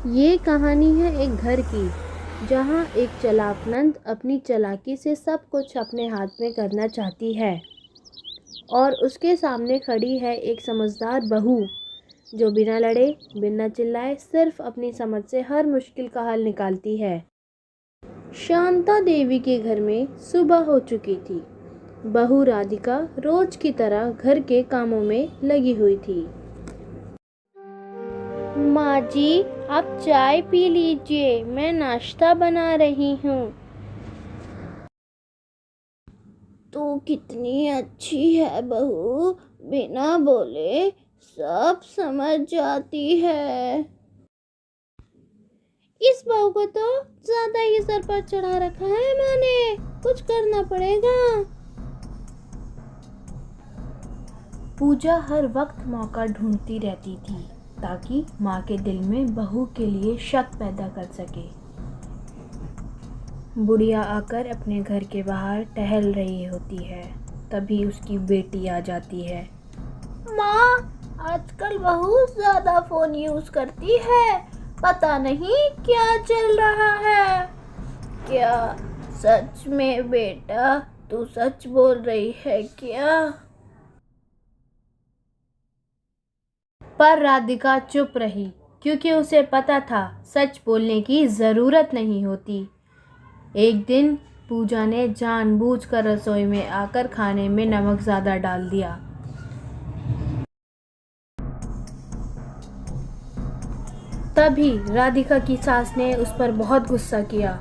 ये कहानी है एक घर की, जहाँ एक चालाक नंद अपनी चालाकी से सब कुछ अपने हाथ में करना चाहती है और उसके सामने खड़ी है एक समझदार बहू जो बिना लड़े बिना चिल्लाए सिर्फ अपनी समझ से हर मुश्किल का हल निकालती है। शांता देवी के घर में सुबह हो चुकी थी। बहू राधिका रोज की तरह घर के कामों में लगी हुई थी। माँ जी, आप चाय पी लीजिए, मैं नाश्ता बना रही हूँ। तू कितनी अच्छी है बहू, बिना बोले सब समझ जाती है। इस बहू को तो ज्यादा ही सर पर चढ़ा रखा है माँ ने, कुछ करना पड़ेगा। पूजा हर वक्त मौका ढूंढती रहती थी ताकि माँ के दिल में बहू के लिए शक पैदा कर सके। बुढ़िया आकर अपने घर के बाहर टहल रही होती है, तभी उसकी बेटी आ जाती है। माँ, आजकल बहू ज्यादा फोन यूज करती है, पता नहीं क्या चल रहा है। क्या सच में बेटा, तू सच बोल रही है क्या? पर राधिका चुप रही क्योंकि उसे पता था सच बोलने की जरूरत नहीं होती। एक दिन पूजा ने जानबूझकर रसोई में आकर खाने में नमक ज़्यादा डाल दिया। तभी राधिका की सास ने उस पर बहुत गुस्सा किया।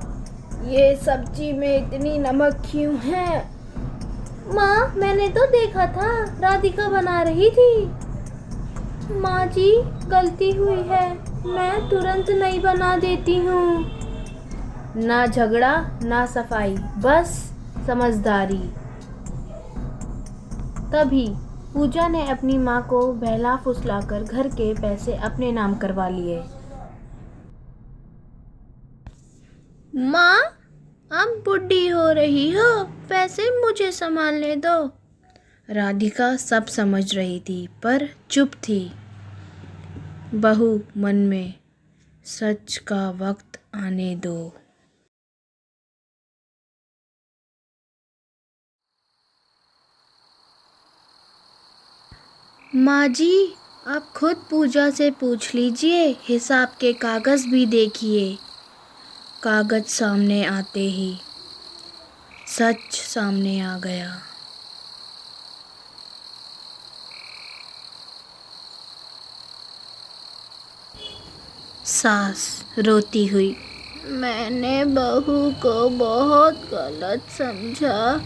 ये सब्जी में इतनी नमक क्यों है? माँ, मैंने तो देखा था, राधिका बना रही थी। माँ जी, गलती हुई है, मैं तुरंत नहीं बना देती हूँ। ना झगड़ा ना सफाई, बस समझदारी। तभी पूजा ने अपनी माँ को बहला फुसलाकर घर के पैसे अपने नाम करवा लिए। माँ, अब बुढ़ी हो रही हो, पैसे मुझे संभालने दो। राधिका सब समझ रही थी पर चुप थी। बहू मन में, सच का वक्त आने दो। माँ जी, आप खुद पूजा से पूछ लीजिए, हिसाब के कागज़ भी देखिए। कागज़ सामने आते ही सच सामने आ गया। सास रोती हुई, मैंने बहू को बहुत गलत समझा,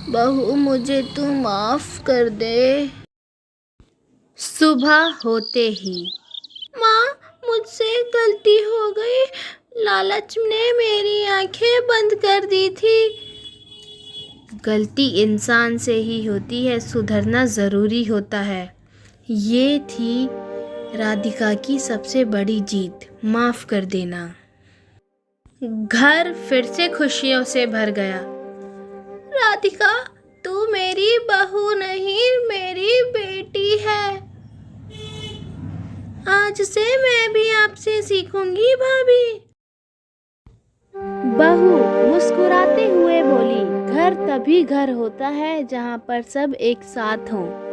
बहू मुझे तू माफ़ कर दे। सुबह होते ही, माँ, मुझसे गलती हो गई, लालच ने मेरी आंखें बंद कर दी थी। गलती इंसान से ही होती है, सुधरना ज़रूरी होता है। ये थी राधिका की सबसे बड़ी जीत, माफ़ कर देना। घर फिर से खुशियों से भर गया। राधिका, तू मेरी बहू नहीं, मेरी बेटी है। आज से मैं भी आपसे सीखूंगी भाभी। बहू मुस्कुराते हुए बोली, घर तभी घर होता है जहाँ पर सब एक साथ हों।